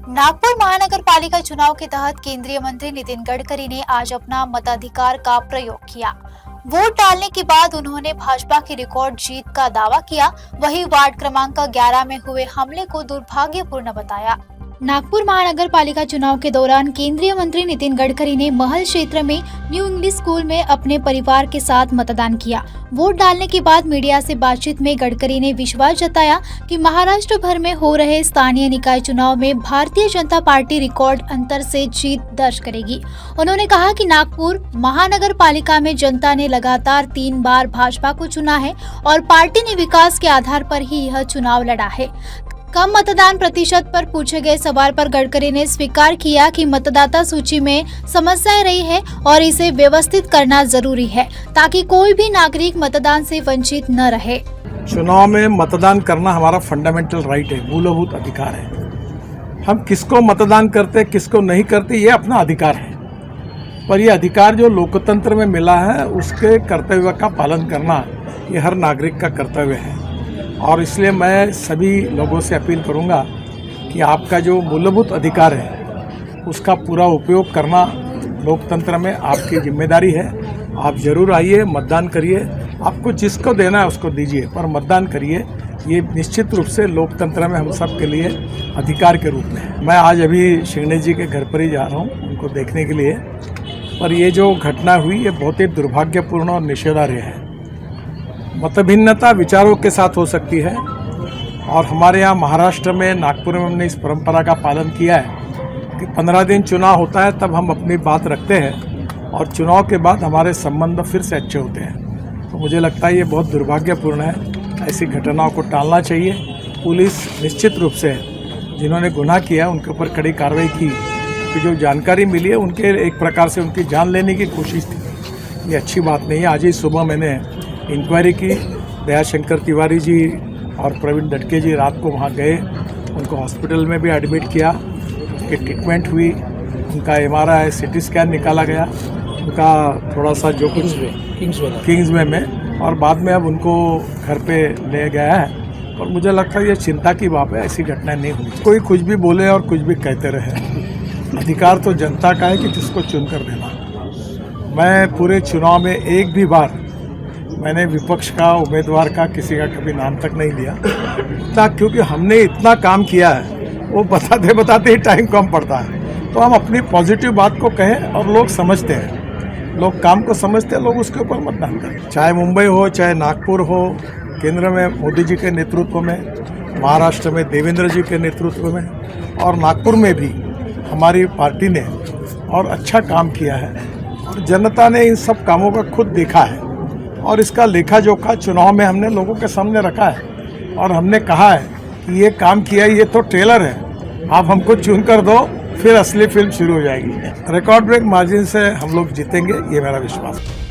नागपुर महानगर पालिका चुनाव के तहत केंद्रीय मंत्री नितिन गडकरी ने आज अपना मताधिकार का प्रयोग किया। वोट डालने के बाद उन्होंने भाजपा की रिकॉर्ड जीत का दावा किया। वहीं वार्ड क्रमांक 11 में हुए हमले को दुर्भाग्यपूर्ण बताया। नागपुर महानगर पालिका चुनाव के दौरान केंद्रीय मंत्री नितिन गडकरी ने महल क्षेत्र में न्यू इंग्लिश स्कूल में अपने परिवार के साथ मतदान किया। वोट डालने के बाद मीडिया से बातचीत में गडकरी ने विश्वास जताया कि महाराष्ट्र भर में हो रहे स्थानीय निकाय चुनाव में भारतीय जनता पार्टी रिकॉर्ड अंतर से जीत दर्ज करेगी। उन्होंने कहा कि नागपुर महानगर पालिका में जनता ने लगातार 3 बार भाजपा को चुना है और पार्टी ने विकास के आधार पर ही यह चुनाव लड़ा है। कम मतदान प्रतिशत पर पूछे गए सवाल पर गडकरी ने स्वीकार किया कि मतदाता सूची में समस्याएं रही है और इसे व्यवस्थित करना जरूरी है ताकि कोई भी नागरिक मतदान से वंचित न रहे। चुनाव में मतदान करना हमारा फंडामेंटल राइट है, मूलभूत अधिकार है। हम किसको मतदान करते किसको नहीं करते ये अपना अधिकार है, पर यह अधिकार जो लोकतंत्र में मिला है उसके कर्तव्य का पालन करना ये हर नागरिक का कर्तव्य है। और इसलिए मैं सभी लोगों से अपील करूंगा कि आपका जो मूलभूत अधिकार है उसका पूरा उपयोग करना लोकतंत्र में आपकी जिम्मेदारी है। आप जरूर आइए, मतदान करिए, आपको जिसको देना है उसको दीजिए, पर मतदान करिए। ये निश्चित रूप से लोकतंत्र में हम सब के लिए अधिकार के रूप में है। मैं आज अभी शिंगणे जी के घर पर ही जा रहा हूँ उनको देखने के लिए, पर ये जो घटना हुई ये बहुत ही दुर्भाग्यपूर्ण और निषेधार्ह है। मतभिन्नता विचारों के साथ हो सकती है और हमारे यहाँ महाराष्ट्र में नागपुर में हमने इस परंपरा का पालन किया है कि 15 दिन चुनाव होता है तब हम अपनी बात रखते हैं और चुनाव के बाद हमारे संबंध फिर से अच्छे होते हैं। तो मुझे लगता है ये बहुत दुर्भाग्यपूर्ण है, ऐसी घटनाओं को टालना चाहिए। पुलिस निश्चित रूप से जिन्होंने गुनाह किया उनके ऊपर कड़ी कार्रवाई की, कि जो जानकारी मिली है उनके एक प्रकार से उनकी जान लेने की कोशिश थी। ये अच्छी बात नहीं है। आज ही सुबह मैंने इंक्वायरी की, दयाशंकर तिवारी जी और प्रवीण दटके जी रात को वहाँ गए, उनको हॉस्पिटल में भी एडमिट किया, उनकी ट्रीटमेंट हुई, उनका MRI CT स्कैन निकाला गया, उनका थोड़ा सा जो कुछ किंग्सवे में, और बाद में अब उनको घर पे ले गया है। और मुझे लगता है ये चिंता की बात है, ऐसी घटनाएं नहीं होनी चाहिए। कोई कुछ भी बोले और कुछ भी कहते रहे, अधिकार तो जनता का है कि जिसको चुन कर देना। मैं पूरे चुनाव में एक भी बार मैंने विपक्ष का उम्मीदवार का किसी का कभी नाम तक नहीं लिया, क्योंकि हमने इतना काम किया है, वो बताते बताते ही टाइम कम पड़ता है। तो हम अपनी पॉजिटिव बात को कहें और लोग समझते हैं, लोग काम को समझते हैं, लोग उसके ऊपर मतदान करें। चाहे मुंबई हो, चाहे नागपुर हो, केंद्र में मोदी जी के नेतृत्व में, महाराष्ट्र में देवेंद्र जी के नेतृत्व में, और नागपुर में भी हमारी पार्टी ने और अच्छा काम किया है और जनता ने इन सब कामों का खुद देखा है और इसका लेखा जोखा चुनाव में हमने लोगों के सामने रखा है। और हमने कहा है कि ये काम किया, ये तो ट्रेलर है, आप हमको चुन कर दो, फिर असली फिल्म शुरू हो जाएगी। रिकॉर्ड ब्रेक मार्जिन से हम लोग जीतेंगे, ये मेरा विश्वास है।